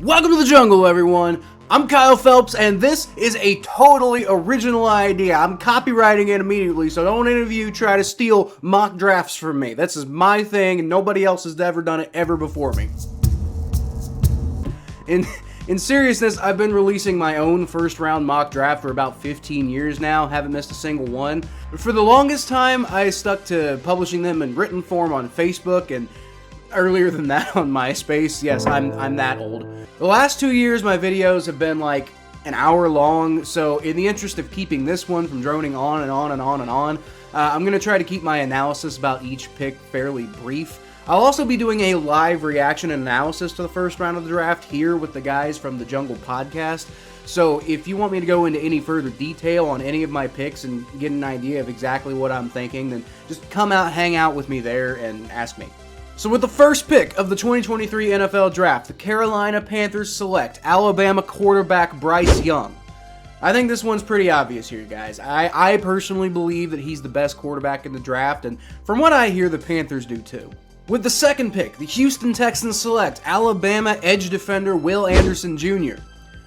Welcome to the jungle, everyone. I'm Kyle Phelps, and this is a totally original idea. I'm copywriting it immediately, so don't any of you try to steal mock drafts from me. This is my thing, and nobody else has ever done it ever before me. In seriousness, I've been releasing my own first-round mock draft for about 15 years now. Haven't missed a single one. But for the longest time, I stuck to publishing them in written form on Facebook, and earlier than that on MySpace. Yes, I'm that old. The last 2 years, my videos have been like an hour long, so in the interest of keeping this one from droning on and on and on and on, I'm going to try to keep my analysis about each pick fairly brief. I'll also be doing a live reaction and analysis to the first round of the draft here with the guys from the Jungle Podcast. So if you want me to go into any further detail on any of my picks and get an idea of exactly what I'm thinking, then just come out, hang out with me there, and ask me. So with the first pick of the 2023 NFL Draft, the Carolina Panthers select Alabama quarterback Bryce Young. I think this one's pretty obvious here, guys. I personally believe that he's the best quarterback in the draft, and from what I hear, the Panthers do too. With the second pick, the Houston Texans select Alabama edge defender Will Anderson Jr.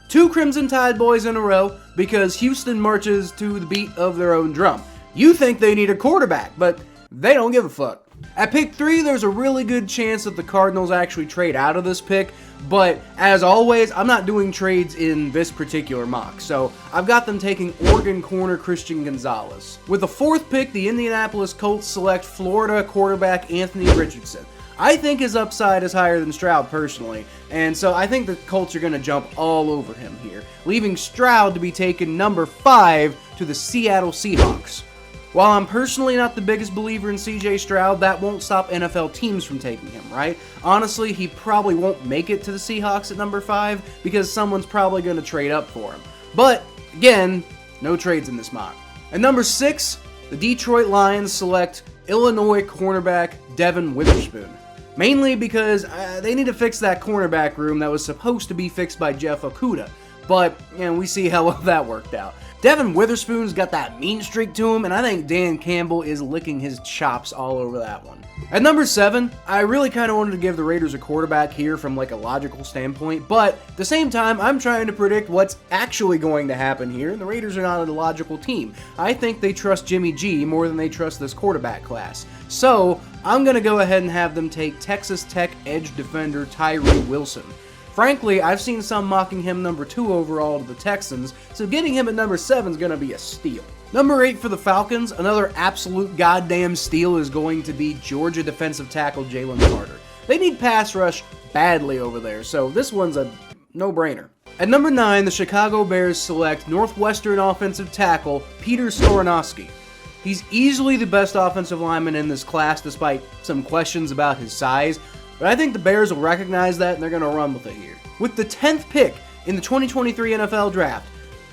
Two Crimson Tide boys in a row because Houston marches to the beat of their own drum. You think they need a quarterback, but they don't give a fuck. At pick 3, there's a really good chance that the Cardinals actually trade out of this pick, but as always, I'm not doing trades in this particular mock, so I've got them taking Oregon corner Christian Gonzalez. With the fourth pick, the Indianapolis Colts select Florida quarterback Anthony Richardson. I think his upside is higher than Stroud personally, and so I think the Colts are going to jump all over him here, leaving Stroud to be taken number 5 to the Seattle Seahawks. While I'm personally not the biggest believer in CJ Stroud, that won't stop NFL teams from taking him, right? Honestly, he probably won't make it to the Seahawks at number 5 because someone's probably going to trade up for him. But, again, no trades in this mock. At number 6, the Detroit Lions select Illinois cornerback Devin Witherspoon. Mainly because they need to fix that cornerback room that was supposed to be fixed by Jeff Okudah. But, we see how well that worked out. Devin Witherspoon's got that mean streak to him, and I think Dan Campbell is licking his chops all over that one. At number 7, I really kind of wanted to give the Raiders a quarterback here from like a logical standpoint, but at the same time, I'm trying to predict what's actually going to happen here, and the Raiders are not a logical team. I think they trust Jimmy G more than they trust this quarterback class. So, I'm going to go ahead and have them take Texas Tech edge defender Tyree Wilson. Frankly, I've seen some mocking him number 2 overall to the Texans, so getting him at number 7 is going to be a steal. Number 8 for the Falcons, another absolute goddamn steal is going to be Georgia defensive tackle Jalen Carter. They need pass rush badly over there, so this one's a no-brainer. At number 9, the Chicago Bears select Northwestern offensive tackle Peter Skoronowski. He's easily the best offensive lineman in this class despite some questions about his size, but I think the Bears will recognize that and they're going to run with it here. With the 10th pick in the 2023 NFL Draft,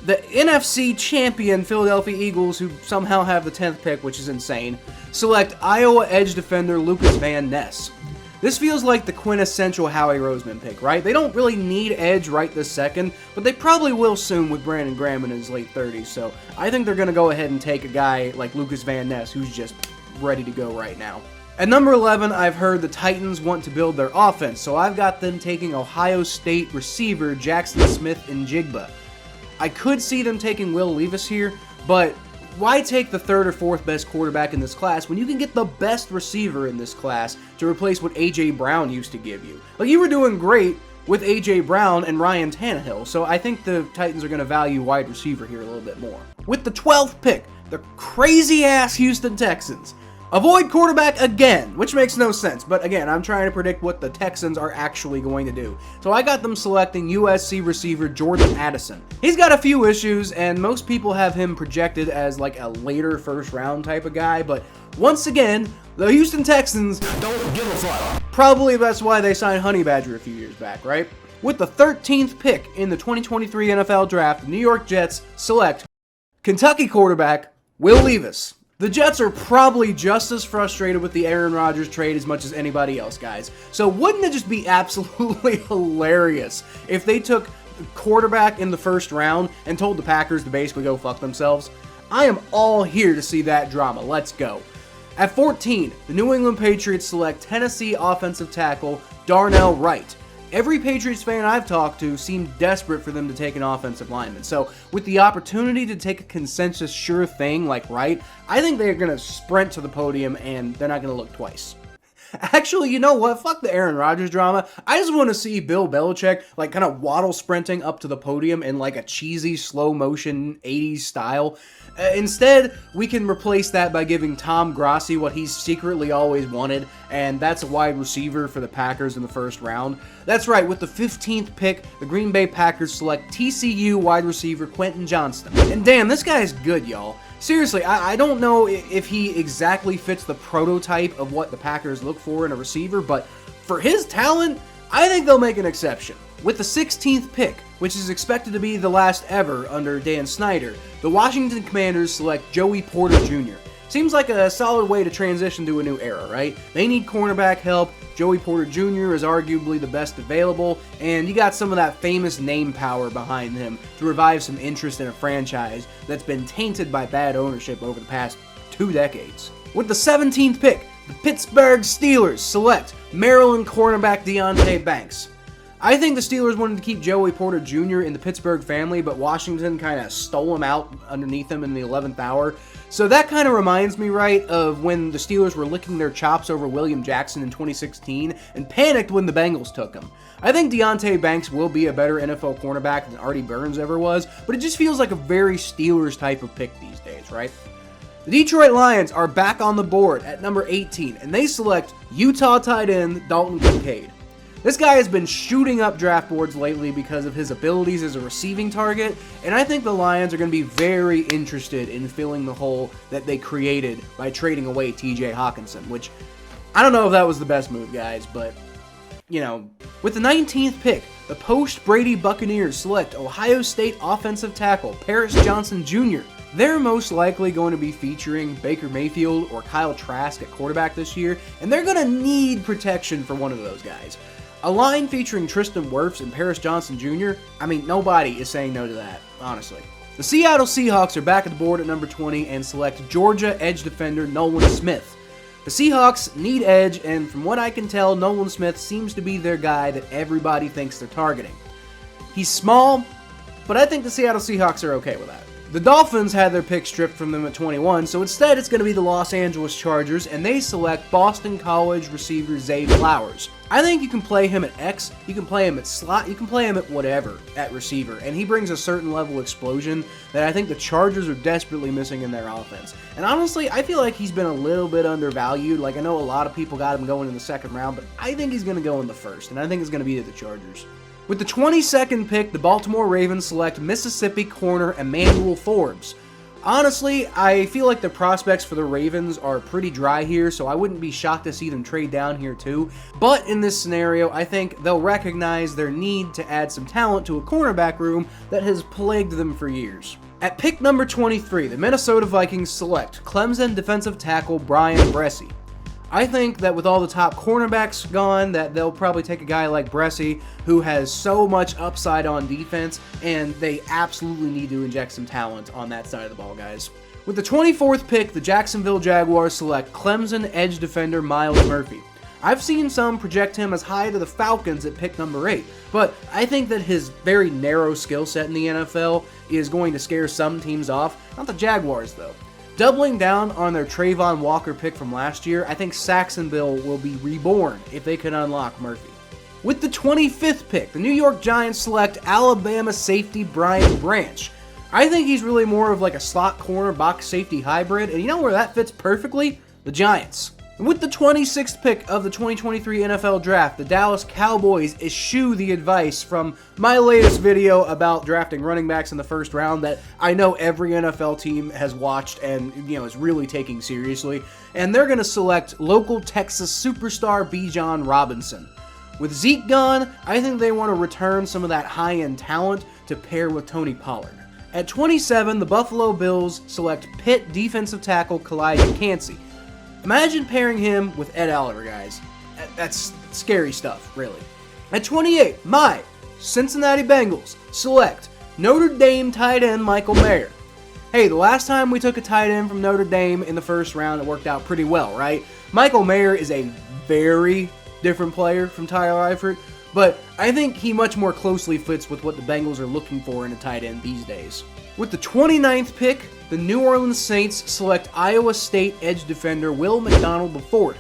the NFC champion Philadelphia Eagles, who somehow have the 10th pick, which is insane, select Iowa edge defender Lucas Van Ness. This feels like the quintessential Howie Roseman pick, right? They don't really need edge right this second, but they probably will soon with Brandon Graham in his late 30s, so I think they're going to go ahead and take a guy like Lucas Van Ness, who's just ready to go right now. At number 11, I've heard the Titans want to build their offense, so I've got them taking Ohio State receiver Jackson Smith-Njigba. I could see them taking Will Levis here, but why take the 3rd or 4th best quarterback in this class when you can get the best receiver in this class to replace what A.J. Brown used to give you? Like, you were doing great with A.J. Brown and Ryan Tannehill, so I think the Titans are going to value wide receiver here a little bit more. With the 12th pick, the crazy-ass Houston Texans avoid quarterback again, which makes no sense, but again, I'm trying to predict what the Texans are actually going to do. So I got them selecting USC receiver Jordan Addison. He's got a few issues, and most people have him projected as like a later first round type of guy, but once again, the Houston Texans don't give a fuck. Probably that's why they signed Honey Badger a few years back, right? With the 13th pick in the 2023 NFL Draft, the New York Jets select Kentucky quarterback Will Levis. The Jets are probably just as frustrated with the Aaron Rodgers trade as much as anybody else, guys. So wouldn't it just be absolutely hilarious if they took quarterback in the first round and told the Packers to basically go fuck themselves? I am all here to see that drama. Let's go. At 14, the New England Patriots select Tennessee offensive tackle Darnell Wright. Every Patriots fan I've talked to seemed desperate for them to take an offensive lineman. So with the opportunity to take a consensus sure thing like Wright, I think they're going to sprint to the podium and they're not going to look twice. Actually, you know what? Fuck the Aaron Rodgers drama. I just want to see Bill Belichick like kind of waddle sprinting up to the podium in like a cheesy slow motion 80s style. Instead, we can replace that by giving Tom Grossi what he's secretly always wanted, and that's a wide receiver for the Packers in the first round. That's right, with the 15th pick, the Green Bay Packers select TCU wide receiver Quentin Johnston. And damn, this guy's good, y'all. Seriously, I don't know if he exactly fits the prototype of what the Packers look for in a receiver, but for his talent, I think they'll make an exception. With the 16th pick, which is expected to be the last ever under Dan Snyder, the Washington Commanders select Joey Porter Jr. Seems like a solid way to transition to a new era, right? They need cornerback help. Joey Porter Jr. is arguably the best available, and you got some of that famous name power behind him to revive some interest in a franchise that's been tainted by bad ownership over the past 2 decades. With the 17th pick, the Pittsburgh Steelers select Maryland cornerback Deonte Banks. I think the Steelers wanted to keep Joey Porter Jr. in the Pittsburgh family, but Washington kind of stole him out underneath them in the 11th hour. So that kind of reminds me, right, of when the Steelers were licking their chops over William Jackson in 2016 and panicked when the Bengals took him. I think Deonte Banks will be a better NFL cornerback than Artie Burns ever was, but it just feels like a very Steelers type of pick these days, right? The Detroit Lions are back on the board at number 18, and they select Utah tight end Dalton Kincaid. This guy has been shooting up draft boards lately because of his abilities as a receiving target, and I think the Lions are going to be very interested in filling the hole that they created by trading away TJ Hawkinson, which I don't know if that was the best move, guys, but, you know. With the 19th pick, the post-Brady Buccaneers select Ohio State offensive tackle Paris Johnson Jr. They're most likely going to be featuring Baker Mayfield or Kyle Trask at quarterback this year, and they're going to need protection for one of those guys. A line featuring Tristan Wirfs and Paris Johnson Jr., I mean, nobody is saying no to that, honestly. The Seattle Seahawks are back at the board at number 20 and select Georgia edge defender Nolan Smith. The Seahawks need edge, and from what I can tell, Nolan Smith seems to be their guy that everybody thinks they're targeting. He's small, but I think the Seattle Seahawks are okay with that. The Dolphins had their pick stripped from them at 21, so instead it's going to be the Los Angeles Chargers, and they select Boston College receiver Zay Flowers. I think you can play him at X, you can play him at slot, you can play him at whatever at receiver, and he brings a certain level of explosion that I think the Chargers are desperately missing in their offense. And honestly, I feel like he's been a little bit undervalued. Like, I know a lot of people got him going in the second round, but I think he's going to go in the first, and I think it's going to be to the Chargers. With the 22nd pick, the Baltimore Ravens select Mississippi corner Emmanuel Forbes. Honestly, I feel like the prospects for the Ravens are pretty dry here, so I wouldn't be shocked to see them trade down here too. But in this scenario, I think they'll recognize their need to add some talent to a cornerback room that has plagued them for years. At pick number 23, the Minnesota Vikings select Clemson defensive tackle Brian Bresee. I think that with all the top cornerbacks gone, that they'll probably take a guy like Bresee, who has so much upside on defense, and they absolutely need to inject some talent on that side of the ball, guys. With the 24th pick, the Jacksonville Jaguars select Clemson edge defender Myles Murphy. I've seen some project him as high to the Falcons at pick number 8, but I think that his very narrow skill set in the NFL is going to scare some teams off, not the Jaguars though. Doubling down on their Trayvon Walker pick from last year, I think Saxonville will be reborn if they can unlock Murphy. With the 25th pick, the New York Giants select Alabama safety Brian Branch. I think he's really more of like a slot corner box safety hybrid, and you know where that fits perfectly? The Giants. With the 26th pick of the 2023 NFL Draft, the Dallas Cowboys eschew the advice from my latest video about drafting running backs in the first round that I know every NFL team has watched and, is really taking seriously, and they're going to select local Texas superstar Bijan Robinson. With Zeke gone, I think they want to return some of that high-end talent to pair with Tony Pollard. At 27, the Buffalo Bills select Pitt defensive tackle Kalijah Kancey. Imagine pairing him with Ed Oliver, guys. That's scary stuff, really. At 28, my Cincinnati Bengals select Notre Dame tight end Michael Mayer. Hey, the last time we took a tight end from Notre Dame in the first round, it worked out pretty well, right? Michael Mayer is a very different player from Tyler Eifert, but I think he much more closely fits with what the Bengals are looking for in a tight end these days. With the 29th pick, the New Orleans Saints select Iowa State edge defender Will McDonald IV.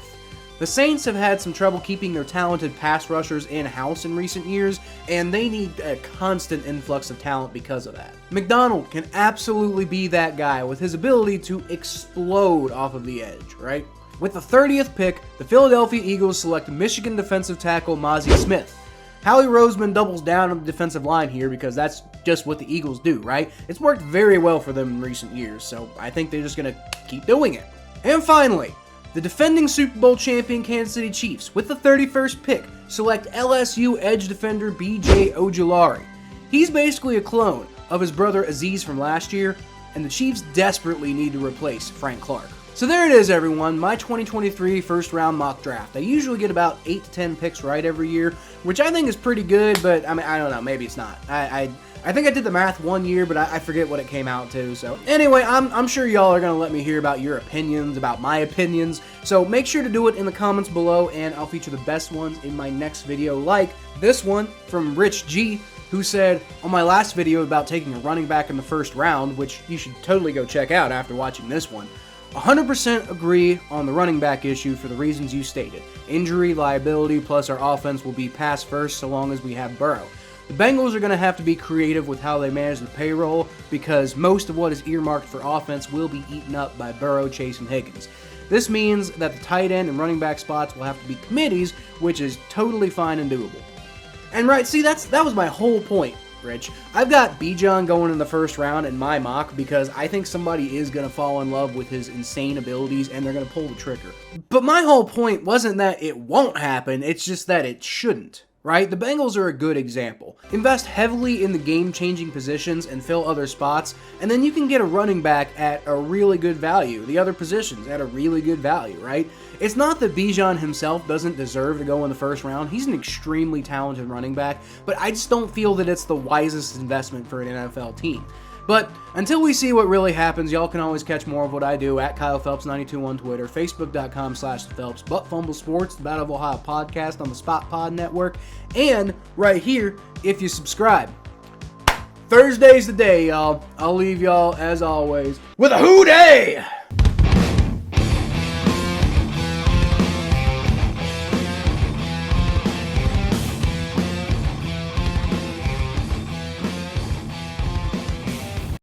The Saints have had some trouble keeping their talented pass rushers in-house in recent years, and they need a constant influx of talent because of that. McDonald can absolutely be that guy with his ability to explode off of the edge, right? With the 30th pick, the Philadelphia Eagles select Michigan defensive tackle Mozzie Smith. Howie Roseman doubles down on the defensive line here because that's just what the Eagles do, right? It's worked very well for them in recent years, so I think they're just going to keep doing it. And finally, the defending Super Bowl champion Kansas City Chiefs, with the 31st pick, select LSU edge defender B.J. Ojulari. He's basically a clone of his brother Aziz from last year, and the Chiefs desperately need to replace Frank Clark. So there it is, everyone, my 2023 first round mock draft. I usually get about 8 to 10 picks right every year, which I think is pretty good, but I mean, I don't know, maybe it's not. I think I did the math one year, but I forget what it came out to. So anyway, I'm sure y'all are going to let me hear about your opinions, about my opinions. So make sure to do it in the comments below, and I'll feature the best ones in my next video, like this one from Rich G, who said, on my last video about taking a running back in the first round, which you should totally go check out after watching this one, 100% agree on the running back issue for the reasons you stated. Injury, liability, plus our offense will be pass first so long as we have Burrow. The Bengals are going to have to be creative with how they manage the payroll because most of what is earmarked for offense will be eaten up by Burrow, Chase, and Higgins. This means that the tight end and running back spots will have to be committees, which is totally fine and doable. And right, see, that was my whole point, Rich. I've got Bijan going in the first round in my mock because I think somebody is going to fall in love with his insane abilities and they're going to pull the trigger. But my whole point wasn't that it won't happen, it's just that it shouldn't. Right? The Bengals are a good example. Invest heavily in the game-changing positions and fill other spots, and then you can get a running back at a really good value, the other positions at a really good value, right? It's not that Bijan himself doesn't deserve to go in the first round. He's an extremely talented running back, but I just don't feel that it's the wisest investment for an NFL team. But until we see what really happens, y'all can always catch more of what I do at Kyle Phelps92 on Twitter, Facebook.com/ThePhelps, Butt Fumble Sports, the Battle of Ohio podcast on the Spot Pod Network, and right here if you subscribe. Thursday's the day, y'all. I'll leave y'all, as always, with a hoo-day!